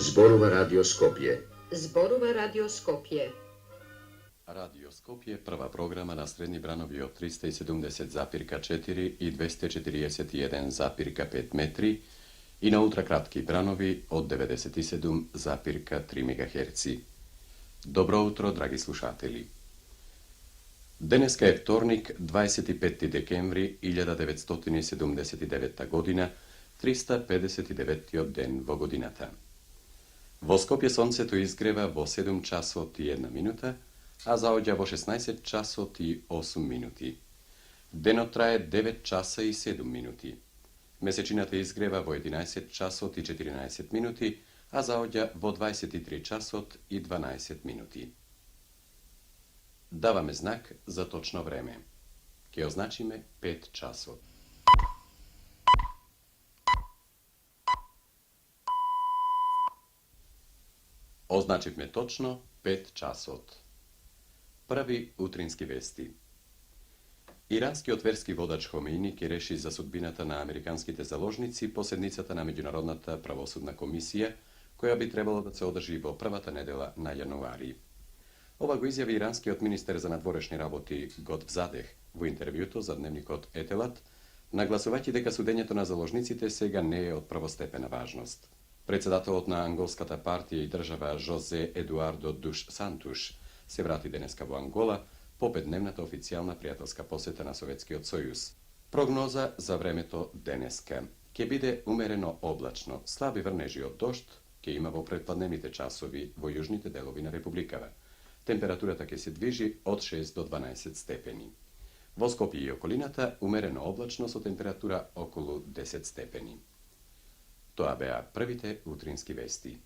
Zborova Radio Skopje. Zborova Radio Skopje. Radio Skopje, prva programa na srednji branovi od 370,4 i 241,5 metri i na ultrakratki branovi od 97,3 MHz. Dobro utro, dragi slušatelji. Deneska je vtornik, 25. dekembri 1979 godina, 359. den vo godinata. Vo Skopje soncето izgreva vo 7 časov i 1 minuta, a zaođa vo 16 časov i 8 minuti. Denot traje 9 časa i 7 minuti. Mesečinata izgreva vo 11 časov i 14 minuti, a zaođa vo 23 časov i 12 minuti. Davame znak za točno vreme, ke označime 5 časov. Označime točno 5 časov. Prvi utrinski vesti. Iranski otverski vodač Homeini ke reši za sudbinata na amerikanskite založnici posednicata na Međunarodната pravosudna komisija, koja bi trebalo da se održi vo prvata nedela na januari. Ova go izjavi iranski minister za nadvorešnje raboti God Vzadeh v intervjuto za dnevnikot Etelat, naglasovati дека судењето на заложниците сега не е од првостепена важност. Председателот на Анголската партија и држава Жозе Едуардо Душ Сантуш се врати денеска во Ангола по 5-дневната официјална пријателска посета на Советскиот сојуз. Прогноза за времето денеска. Ке биде умерено облачно, слаби врнежи од дожд, ке има во предпладневните часови во јужните делови на Републикава. Температурата ке се движи од 6 до 12 степени. Во Скопје и околината умерено облачно со температура околу 10 степени. Тоа беа првите утрински вести.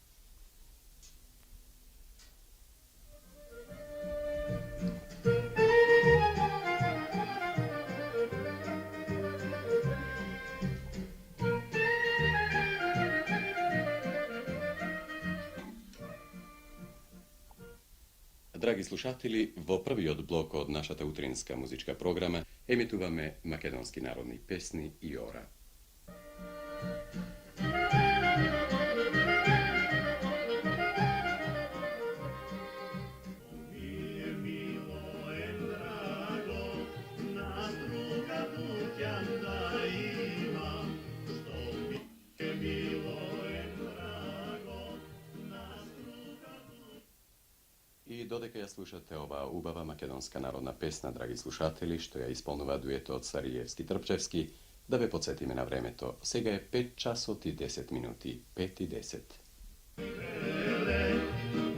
Драги слушатели, во првиот блок од нашата утринска музичка програма емитуваме македонски народни песни и ора. И додека ја слушате оваа убава македонска народна песна, драги слушатели, што ја исполнува дуетот Сариевски-Трпчевски, да ве подсетиме на времето. Сега е 5 часот и 10 минути, 5 и 10.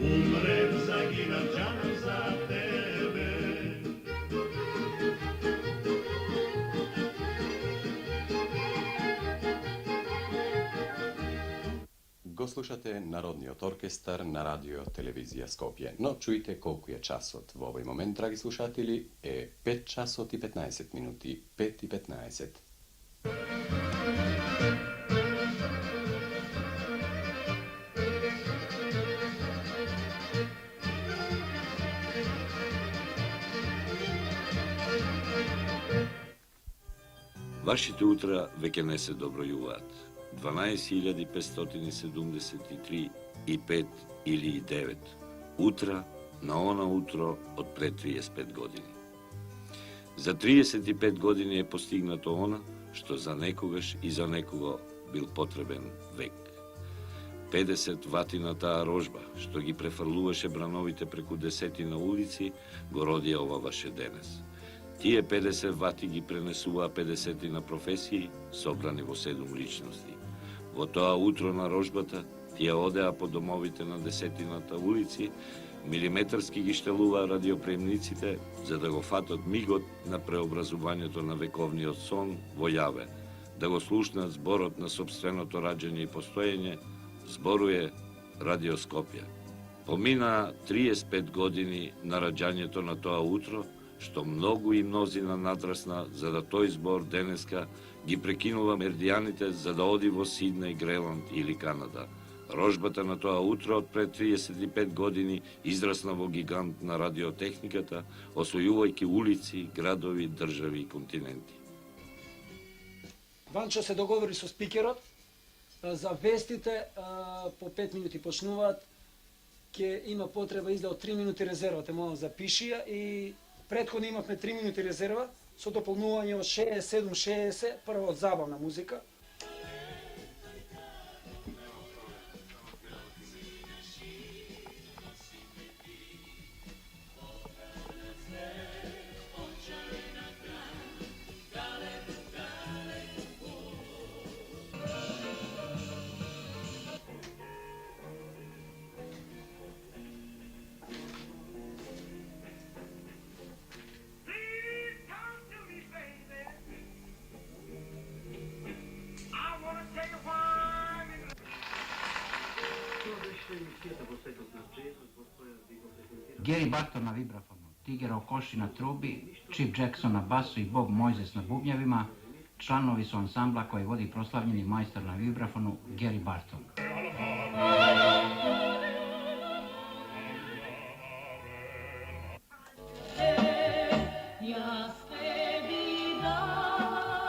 Умрем, загинам, джанам за тебе. Го слушате Народниот оркестар на радио телевизија Скопје. Но чујте колку е часот. Во овој момент, драги слушатели, е 5 часот и 15 минути, 5 и 15. Вашите утра веќе не се добројуваат. 12.573 и 5 или и 9. Утра на она утро од пред 35 години. За 35 години е постигнато она што за некогаш и за некого бил потребен век. 50 вати на таа рожба, што ги префрлуваше брановите преку десетина улици, го роди ова ваше денес. Тие 50 вати ги пренесуваа 50 на професии, собрани во 7 личности. Во тоа утро на рожбата, тие одеа по домовите на десетината улици, милиметарски ги штелуваа радиопремниците, за да го фатат мигот на преобразувањето на вековниот сон во јаве, да го слушнат зборот на сопственото раѓање и постоење, зборuje Радио Скопје. Помина 35 години на раѓањето на тоа утро, што многу и мнозина надрасна за да тој збор денеска ги прекинува мердијаните за да оди во Сиднеј, Греланд или Канада. Рожбата на тоа утро од пред 35 години израсна во гигант на радиотехниката, освојувајќи улици, градови, држави и континенти. Ванчо се договори со спикерот За вестите по 5 минути почнуваат, ќе има потреба изда од 3 минути резерва, те молам запиши ја, и претходно имавме 3 минути резерва со дополнување од 67-60, прво од забавна музика. Gary Barton na vibrafonu, Tiger Okoši na trubi, Chip Jackson na basu i Bob Moises na bubnjevima, članovi su ansambla koji vodi proslavljeni majstor na vibrafonu Gary Barton.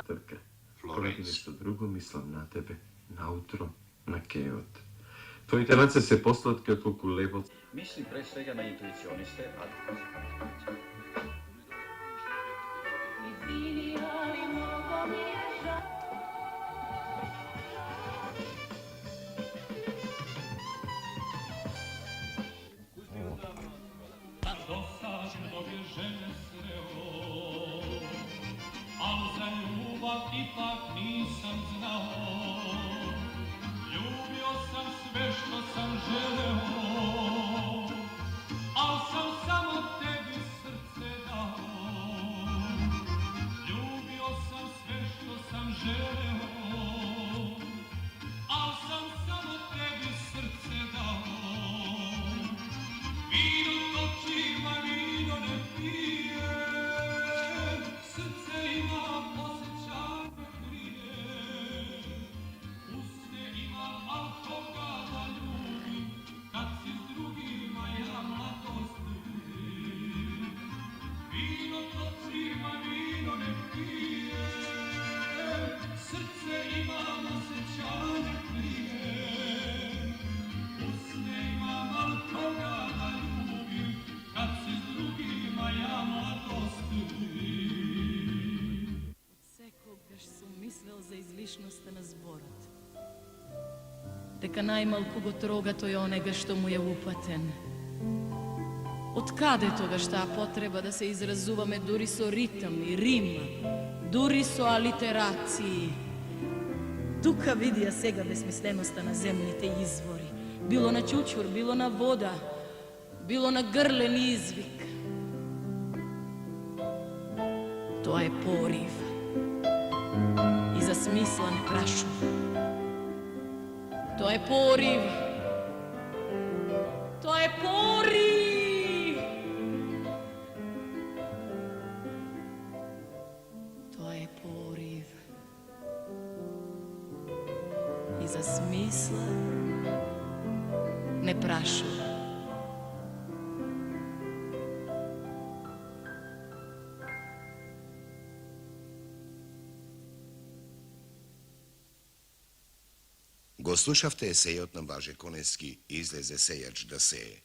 Trka. Kolegi nešto drugo, mislim na tebe, na utro, na keot. Tvojite rance se poslatke od koliko lepo. Mislim pre svega na intuicioniste, ipak nisam znao, ljubio sam sve što sam želeo, al sam samo tebi srce dao. Ljubio sam sve što sam želeo, al sam samo tebi srce dao. Vino točima, vino ne pije, srce ima osjećanje krije. Usne imam, al koga da ljubim, kad si s drugima ja mladost ljubim. Vino točima, vino ne pije, srce imam, osjećanje krije. Usne imam, al koga da ljubim, kad si s drugima ja mladost ljubim. Секогаш сум мислел за излишноста на зборот. Дека најмалку го трога тој онега што му е упатен. Од каде тогаш таа потреба да се изразуваме дури со ритм и рима, дури со алитерации? Тука видија сега безмисленоста на земните извори. Било на чучур, било на вода, било на грлен извик. Тоа е порив. И за смисла не прашува. Тоа е порив. Тоа е порив. Тоа е порив. И за смисла не прашува. Го слушавте есејот на Блаже Конески "Излезе сејач да сее".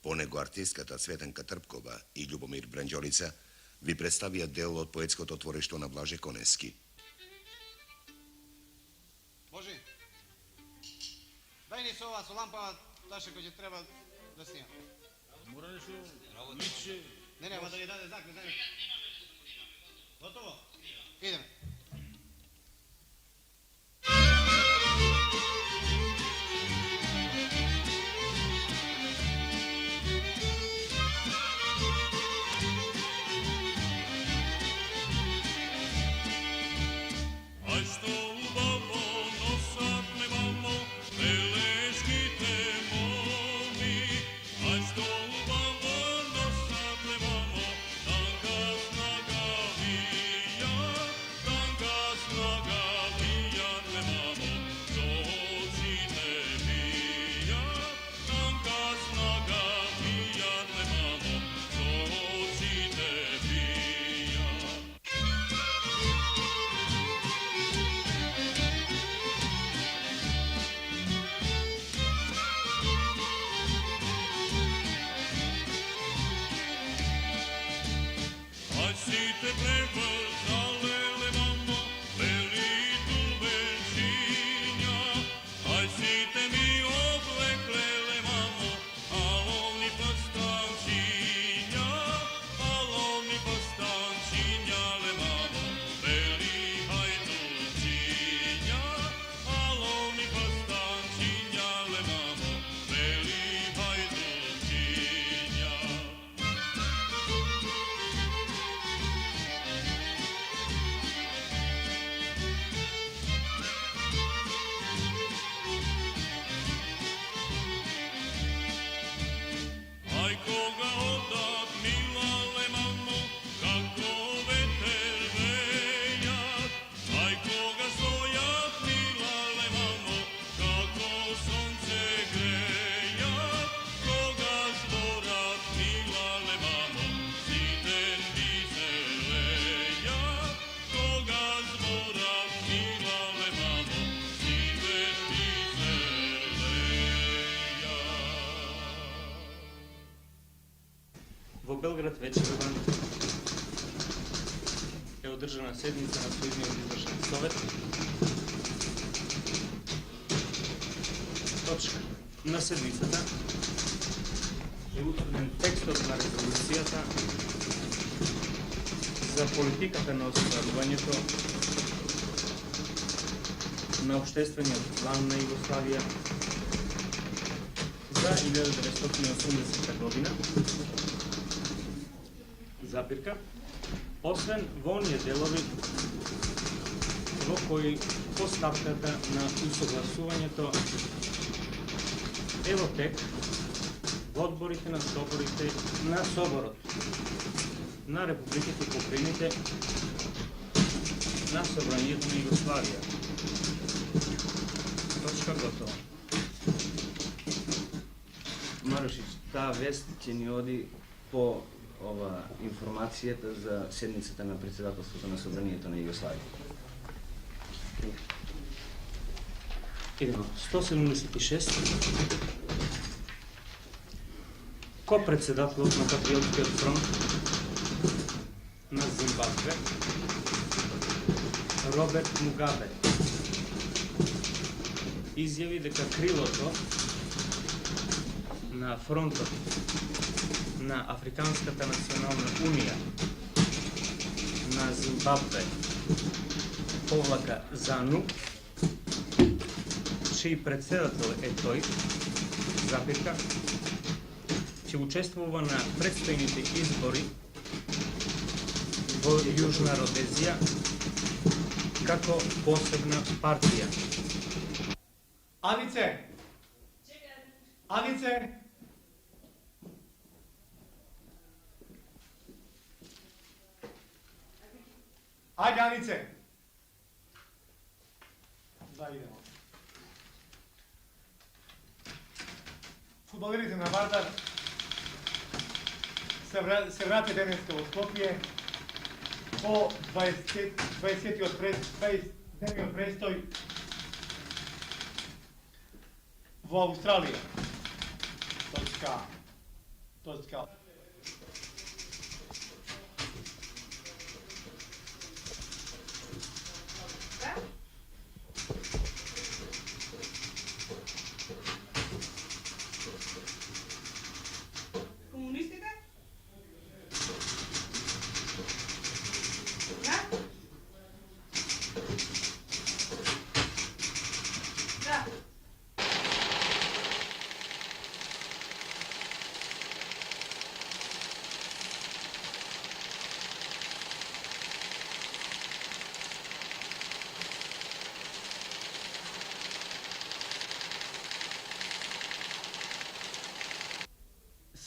По него артистката Цветанка Трпкова и Љубомир Бранџолица ви представија дел од поетското творештво на Блаже Конески. Боже, дај ни со ова со лампава, таше кој ќе треба да снима. Мора нешто личе. Не, ма да ни даде знак, не знаем. Готово? Идеме. Da Белград вечерvan je održana sednica na Sudnjem izvršnom sovet. Точка на седмицата е утвърден текстот на резолюцията за политиката на остварувањето на обществениот план на Југославија за 1980 година, запирка, освен во оние делови во кои поставката на усогласувањето е во тек во одборите на Соборот на Републиките и покрајните на Собранието на Југославија. Точка готова. Марушич, таа вест ќе ни оди по информацијата за седницата на председателството на Собранието на Југославија. Идемо. 176. Ко председателот на Патриотскиот фронт на Зимбабве, Роберт Мугабе, изјави дека крилото на фронтот на Африканската национална унија на Зимбабве, повлака ЗАНУ, чиј председател е тој, запирка, ќе учествува на предстојните избори во Јужна Родезија како посебна партија. Анице! Анице! Ајде, Анице! Да, идемо. Фудбалерите на Вардар се врати денеска во Скопје по 20-тиот престој во Австралија. Точка. Комунистите? Да.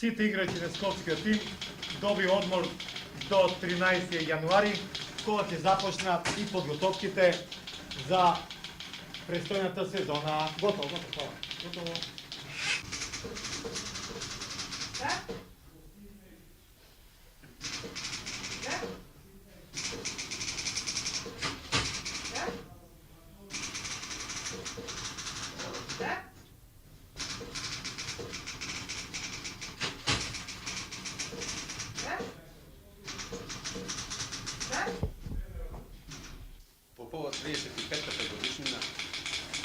Сите играчи на скопскиот тим доби одмор до 13 јануари, кога ќе започнат и подготовките за престојната сезона. Готово. По повод 35-та годишнина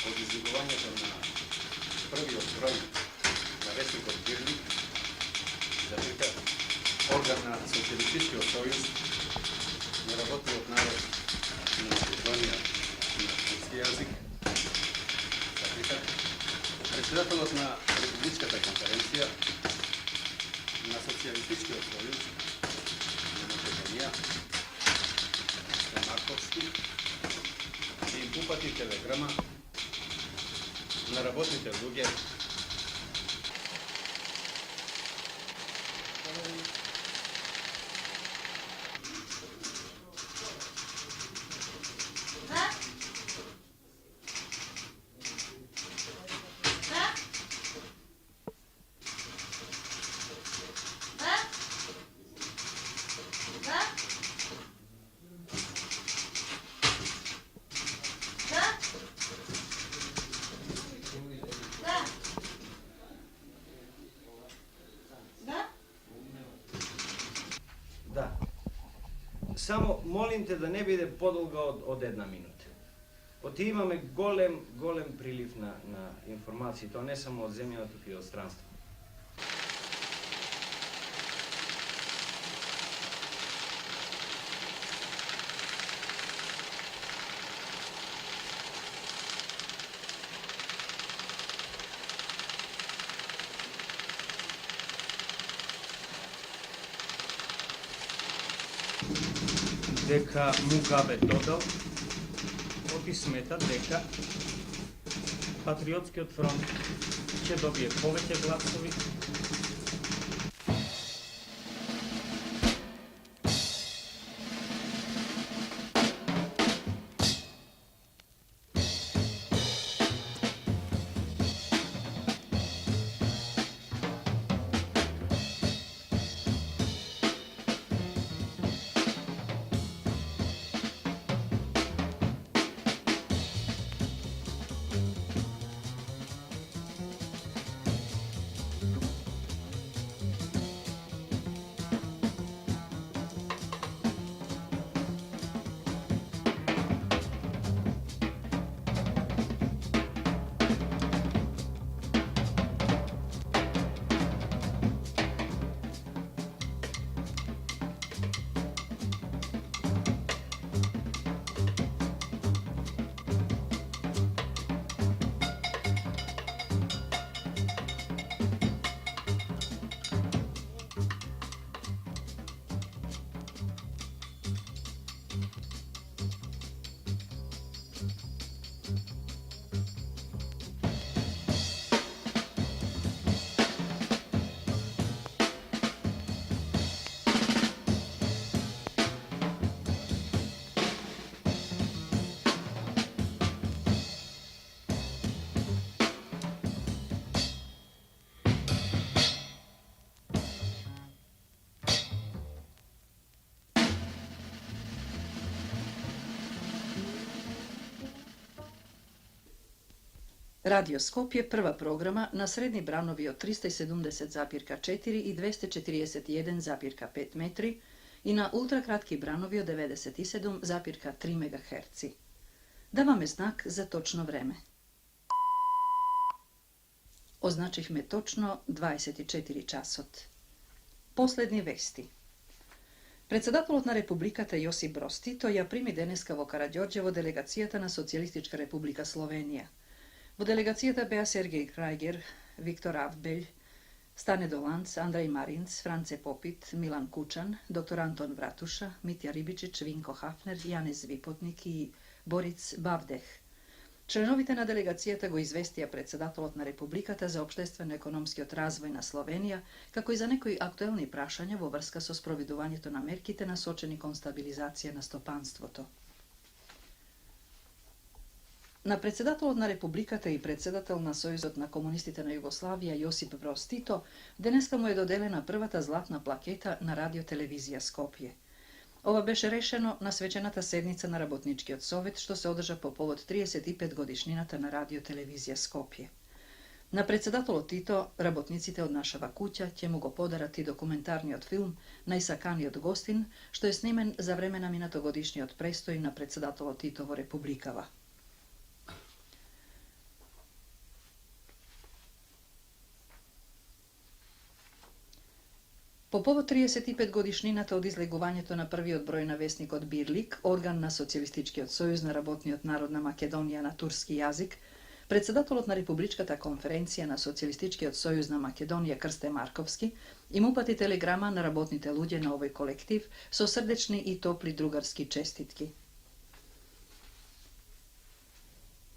од излегувањето на првиот број на вестникот Бирник, запирка, орган на Социјалистичкиот сојуз на работниот народ на Македонија на турски јазик, запирка, председателот на Републичката конференција на Социјалистичкиот сојуз на Македонија, Марковски, ќе им упати телеграма на работните луѓе Само молим те да не биде подолга од 1 минута. Оти имаме голем прилив на информации, тоа не само од земјава, туку и од странство. Дека Мугабе додал, оти смета дека Патриотскиот фронт ќе добие повеќе гласови. Radio Skopje prva programa na srednji branovi od 370,4 i 241,5 metri i na ultrakratki branovi od 97,3 MHz. Davame znak za točno vreme. Označihme točno 24 časot. Poslednji vesti. Председателот на Републиката Јосип Броз Тито ја прими денеска во Караѓорѓе во делегацијата на Социјалистичка република Словенија. Во делегацијата беа Сергеј Крајгер, Виктор Авбелј, Стане Доланц, Андреј Маринц, Франце Попит, Милан Кучан, доктор Антон Вратуша, Митја Рибичич, Винко Хафнер, Јанез Випотник и Бориц Бавдех. Членовите на делегацијата го известија председателот на Републиката за општествено-економскиот развој на Словенија, како и за некои актуелни прашања во врска со спроведувањето на мерките насочени кон стабилизација на стопанството. На председателот на Републиката и председател на Сојузот на комунистите на Југославија Јосип Броз Тито денеска му е доделена првата златна плакета на радиотелевизија Скопје. Ова беше решено на свечената седница на Работничкиот совет, што се одржа по повод 35 годишнината на радиотелевизија Скопје. На председателот Тито, работниците од нашава куќа ќе му го подарат и документарниот филм Најсаканиот гостин, што е снимен за време на минатогодишниот престој на председателот Тито во Републикава. По повод 35 годишнината од излегувањето на првиот број на весникот Бирлик, орган на Социјалистичкиот сојуз на работниот народ на Македонија на турски јазик, председателот на Републичката конференција на Социјалистичкиот сојуз на Македонија Крсте Марковски им упати телеграма на работните луѓе на овој колектив со срдечни и топли другарски честитки.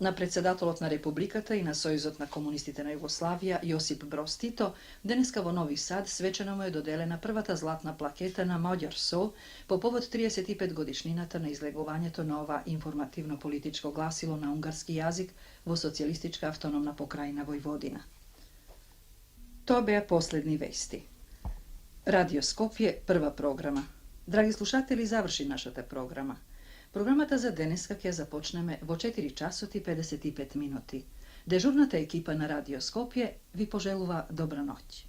На председателот на Републиката и на Сојузот на комунистите на Југославија Јосип Броз Тито денеска во Нови Сад свечено му е доделена првата златна плакета на Маѓар Со по повод 35 годишнината на излегувањето на ова информативно-политичко гласило на унгарски јазик во Социјалистичка автономна покрајна Војводина. Тоа беа последни вести. Радио Скопје прва програма. Драги слушатели, заврши нашата програма. Програмата за денеска ќе започнеме во 4 часот и 55 минути. Дежурната екипа на Радио Скопје ви пожелува добра ноќ.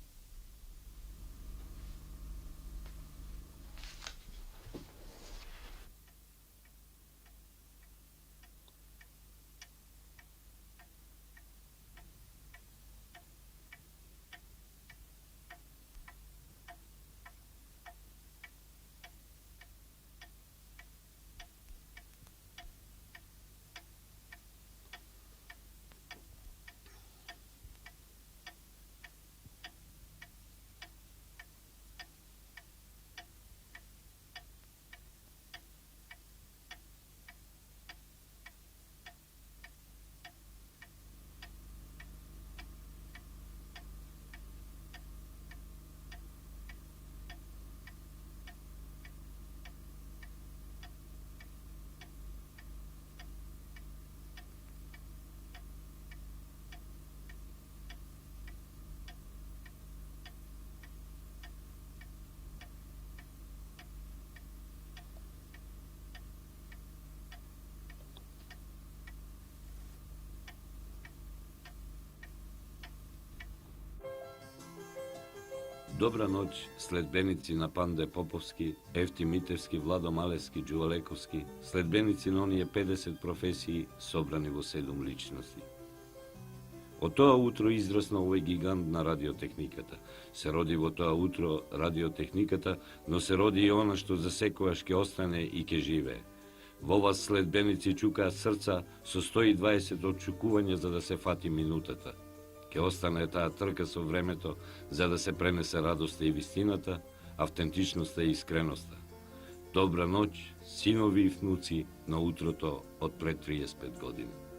Добра ноќ, следбеници на Панде Поповски, Евти Митевски, Владо Малевски, Джувалековски, следбеници на оние 50 професии собрани во 7 личности. Од тоа утро израсна овој гигант на радиотехниката. Се роди во тоа утро радиотехниката, но се роди и она што за секојаш ќе остане и ќе живее. Во вас следбеници чукаат срца со 120 отчукувања за да се фати минутата. Ке остане таа трка со времето за да се пренесе радоста и вистината, автентичноста и искреноста. Добра ноќ, синови и внуци на утрото од пред 35 години.